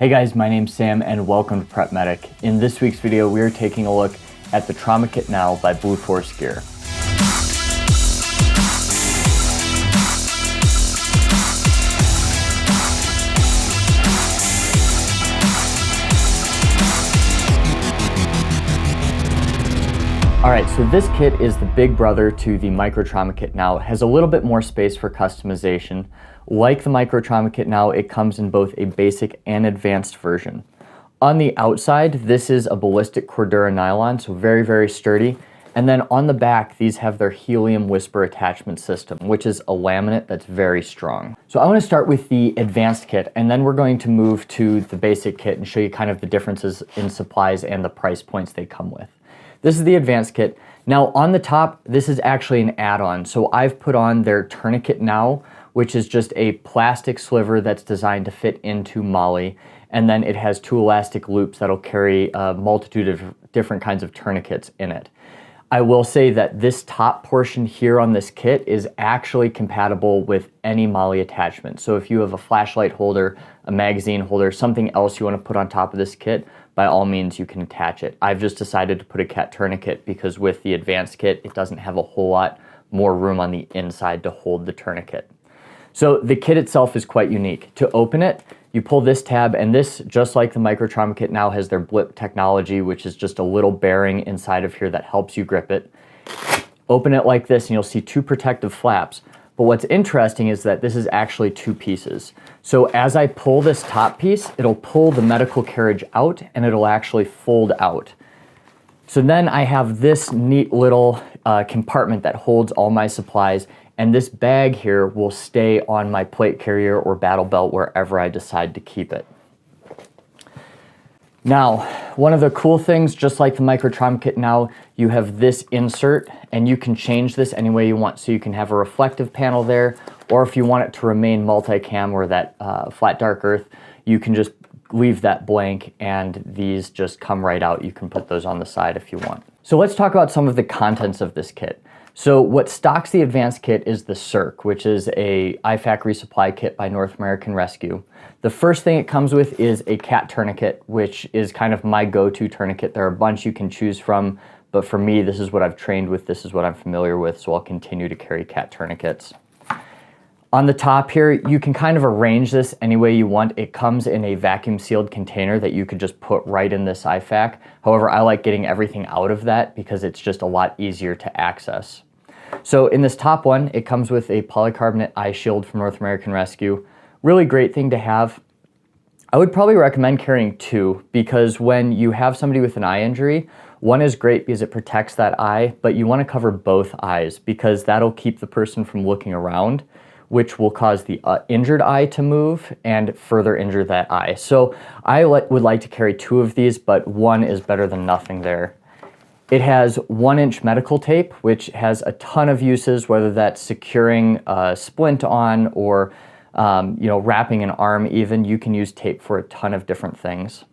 Hey guys, my name's Sam and welcome to Prepmedic. In this week's video, we are taking a look at the Trauma Kit Now by Blue Force Gear. Alright, so this kit is the big brother to the Micro Trauma Kit Now. It has a little bit more space for customization. Like the Micro Trauma Kit Now, it comes in both a basic and advanced version. On the outside, this is a ballistic Cordura nylon, so very, very sturdy. And then on the back, these have their helium whisper attachment system, which is a laminate that's very strong. So I want to start with the advanced kit, and then we're going to move to the basic kit and show you kind of the differences in supplies and the price points they come with. This is the advanced kit. Now on the top, this is actually an add-on. So I've put on their Tourniquet Now, which is just a plastic sliver that's designed to fit into MOLLE. And then it has two elastic loops that'll carry a multitude of different kinds of tourniquets in it. I will say that this top portion here on this kit is actually compatible with any MOLLE attachment. So if you have a flashlight holder, a magazine holder, something else you want to put on top of this kit, by all means you can attach it. I've just decided to put a cat tourniquet because with the advanced kit, it doesn't have a whole lot more room on the inside to hold the tourniquet. So the kit itself is quite unique. To open it, you pull this tab, and this, just like the Micro Trauma Kit Now, has their blip technology, which is just a little bearing inside of here that helps you grip it. Open it like this and you'll see two protective flaps. But what's interesting is that this is actually two pieces. So as I pull this top piece, it'll pull the medical carriage out and it'll actually fold out. So then I have this neat little compartment that holds all my supplies, and this bag here will stay on my plate carrier or battle belt wherever I decide to keep it. Now, one of the cool things, just like the Micro Trauma Kit Now, you have this insert and you can change this any way you want. So you can have a reflective panel there, or if you want it to remain multicam or that flat dark earth, you can just leave that blank and these just come right out. You can put those on the side if you want. So let's talk about some of the contents of this kit. So what stocks the advanced kit is the CIRC, which is a IFAK resupply kit by North American Rescue. The first thing it comes with is a cat tourniquet, which is kind of my go-to tourniquet. There are a bunch you can choose from, but for me, this is what I've trained with, this is what I'm familiar with, so I'll continue to carry cat tourniquets. On the top here, you can kind of arrange this any way you want. It comes in a vacuum sealed container that you could just put right in this IFAK. However, I like getting everything out of that because it's just a lot easier to access. So in this top one, it comes with a polycarbonate eye shield from North American Rescue. Really great thing to have. I would probably recommend carrying two because when you have somebody with an eye injury, one is great because it protects that eye, but you want to cover both eyes because that'll keep the person from looking around, which will cause the injured eye to move and further injure that eye. So I would like to carry two of these, but one is better than nothing there. It has 1-inch medical tape, which has a ton of uses, whether that's securing a splint on or wrapping an arm even. You can use tape for a ton of different things.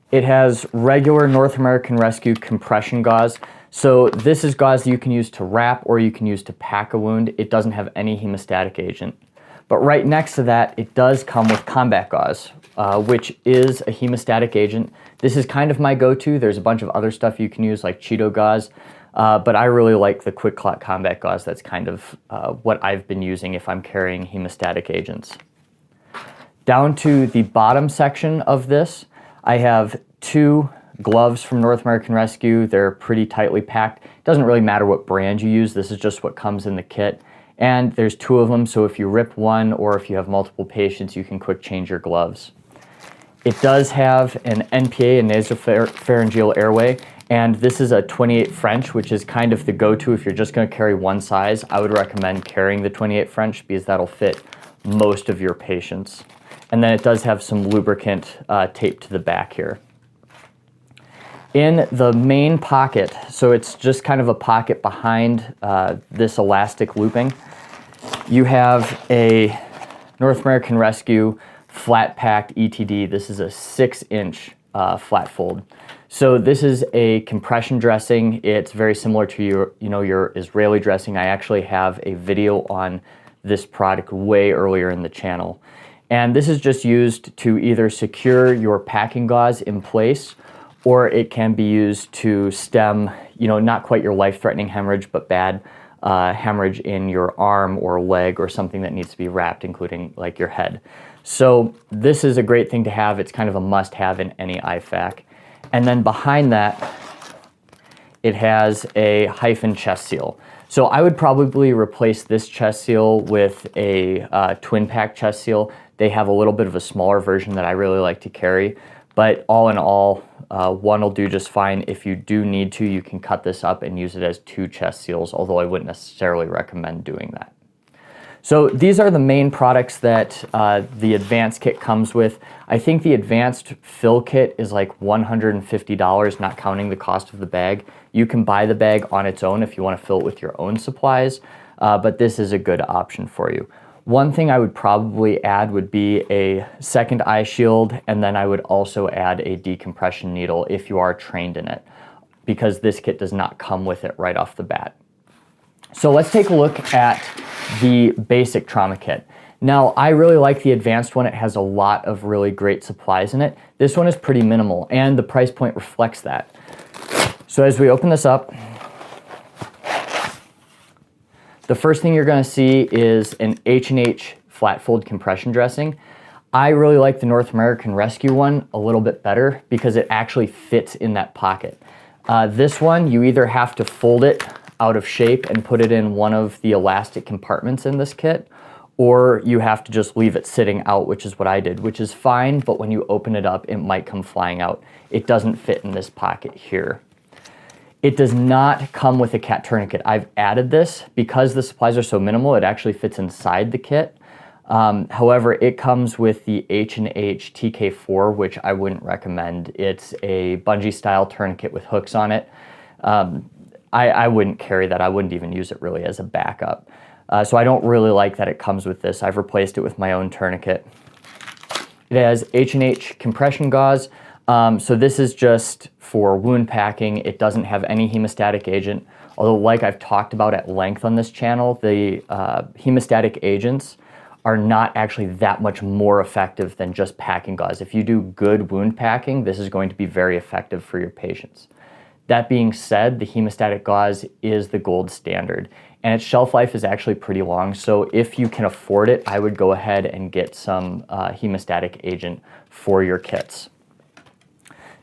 It has regular North American Rescue compression gauze. So this is gauze that you can use to wrap or you can use to pack a wound. It doesn't have any hemostatic agent. But right next to that, it does come with combat gauze, which is a hemostatic agent. This is kind of my go-to. There's a bunch of other stuff you can use like Cheeto gauze, but I really like the Quick Clot combat gauze. That's kind of what I've been using if I'm carrying hemostatic agents. Down to the bottom section of this, I have two gloves from North American Rescue. They're pretty tightly packed. It doesn't really matter what brand you use. This is just what comes in the kit. And there's two of them, so if you rip one or if you have multiple patients, you can quick change your gloves. It does have an NPA, a nasopharyngeal airway, and this is a 28 French, which is kind of the go-to if you're just going to carry one size. I would recommend carrying the 28 French because that'll fit most of your patients. And then it does have some lubricant taped to the back here. In the main pocket, so it's just kind of a pocket behind this elastic looping, you have a North American Rescue flat packed ETD. This is a 6-inch flat fold. So this is a compression dressing. It's very similar to your Israeli dressing. I actually have a video on this product way earlier in the channel. And this is just used to either secure your packing gauze in place, or it can be used to stem, not quite your life-threatening hemorrhage, but bad hemorrhage in your arm or leg or something that needs to be wrapped, including like your head. So this is a great thing to have. It's kind of a must-have in any IFAK. And then behind that, it has a hyphen chest seal. So I would probably replace this chest seal with a twin pack chest seal. They have a little bit of a smaller version that I really like to carry, but all in all, one will do just fine. If you do need to, you can cut this up and use it as 2 chest seals, although I wouldn't necessarily recommend doing that. So these are the main products that the advanced kit comes with. I think the advanced fill kit is like $150, not counting the cost of the bag. You can buy the bag on its own if you want to fill it with your own supplies, but this is a good option for you. One thing I would probably add would be a second eye shield, and then I would also add a decompression needle if you are trained in it, because this kit does not come with it right off the bat. So let's take a look at the basic trauma kit. Now, I really like the advanced one. It has a lot of really great supplies in it. This one is pretty minimal, and the price point reflects that. So as we open this up, the first thing you're going to see is an H&H flat fold compression dressing. I really like the North American Rescue one a little bit better because it actually fits in that pocket. This one, you either have to fold it out of shape and put it in one of the elastic compartments in this kit, or you have to just leave it sitting out, which is what I did, which is fine, but when you open it up, it might come flying out. It doesn't fit in this pocket here. It does not come with a cat tourniquet. I've added this because the supplies are so minimal, it actually fits inside the kit. However, it comes with the H&H TK4, which I wouldn't recommend. It's a bungee style tourniquet with hooks on it. I wouldn't carry that. I wouldn't even use it really as a backup. So I don't really like that it comes with this. I've replaced it with my own tourniquet. It has H&H compression gauze. So this is just for wound packing. It doesn't have any hemostatic agent, although like I've talked about at length on this channel, the hemostatic agents are not actually that much more effective than just packing gauze. If you do good wound packing, this is going to be very effective for your patients. That being said, the hemostatic gauze is the gold standard, and its shelf life is actually pretty long. So if you can afford it, I would go ahead and get some hemostatic agent for your kits.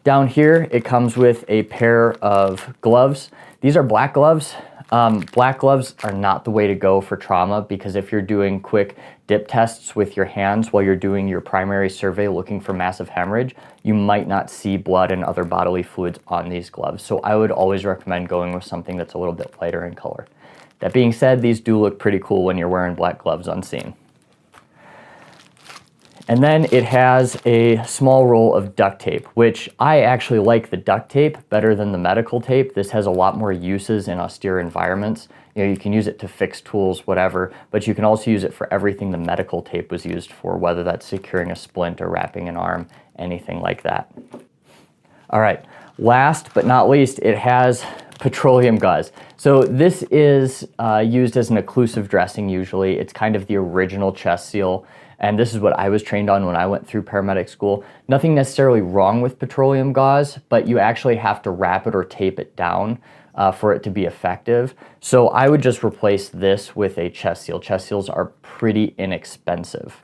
Down here, it comes with a pair of gloves. These are black gloves. Black gloves are not the way to go for trauma, because if you're doing quick dip tests with your hands while you're doing your primary survey looking for massive hemorrhage, you might not see blood and other bodily fluids on these gloves. So I would always recommend going with something that's a little bit lighter in color. That being said, these do look pretty cool when you're wearing black gloves unseen. And then it has a small roll of duct tape, which I actually like the duct tape better than the medical tape. This has a lot more uses in austere environments. You can use it to fix tools, whatever, but you can also use it for everything the medical tape was used for, whether that's securing a splint or wrapping an arm, anything like that. All right, last but not least, it has petroleum gauze. So this is used as an occlusive dressing usually. It's kind of the original chest seal. And this is what I was trained on when I went through paramedic school. Nothing necessarily wrong with petroleum gauze, but you actually have to wrap it or tape it down for it to be effective. So I would just replace this with a chest seal. Chest seals are pretty inexpensive.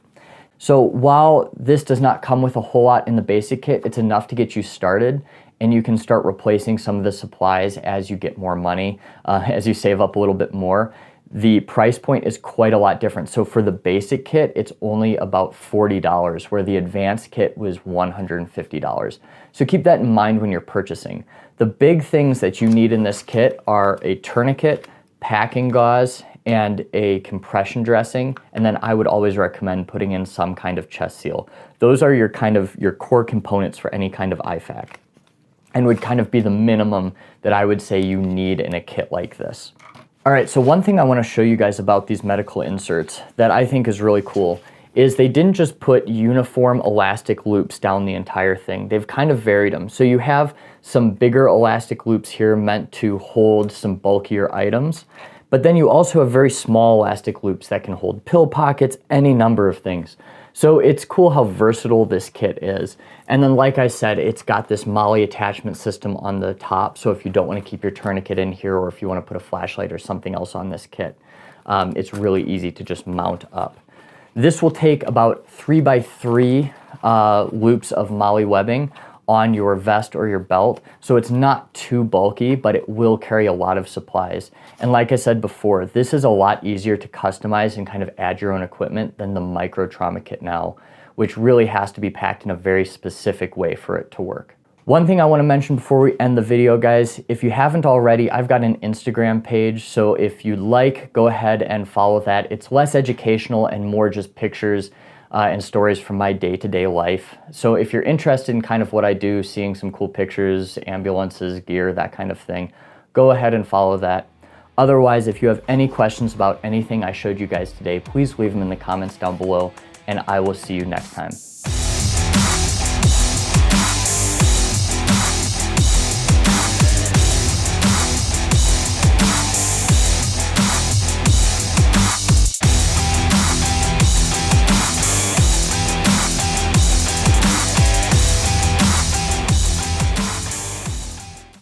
So while this does not come with a whole lot in the basic kit, it's enough to get you started, and you can start replacing some of the supplies as you get more money, as you save up a little bit more. The price point is quite a lot different. So for the basic kit, it's only about $40, where the advanced kit was $150. So keep that in mind when you're purchasing. The big things that you need in this kit are a tourniquet, packing gauze, and a compression dressing. And then I would always recommend putting in some kind of chest seal. Those are your core components for any kind of IFAK, and would kind of be the minimum that I would say you need in a kit like this. All right, so one thing I want to show you guys about these medical inserts that I think is really cool is they didn't just put uniform elastic loops down the entire thing. They've kind of varied them. So you have some bigger elastic loops here meant to hold some bulkier items, but then you also have very small elastic loops that can hold pill pockets, any number of things. So it's cool how versatile this kit is. And then like I said, it's got this MOLLE attachment system on the top. So if you don't want to keep your tourniquet in here, or if you want to put a flashlight or something else on this kit, it's really easy to just mount up. This will take about 3x3 loops of MOLLE webbing on your vest or your belt. So it's not too bulky, but it will carry a lot of supplies. And like I said before, this is a lot easier to customize and kind of add your own equipment than the Micro Trauma Kit Now, which really has to be packed in a very specific way for it to work. One thing I want to mention before we end the video, guys, if you haven't already, I've got an Instagram page. So if you'd like, go ahead and follow that. It's less educational and more just pictures and stories from my day-to-day life. So if you're interested in kind of what I do, seeing some cool pictures, ambulances, gear, that kind of thing, go ahead and follow that. Otherwise, if you have any questions about anything I showed you guys today, please leave them in the comments down below, and I will see you next time.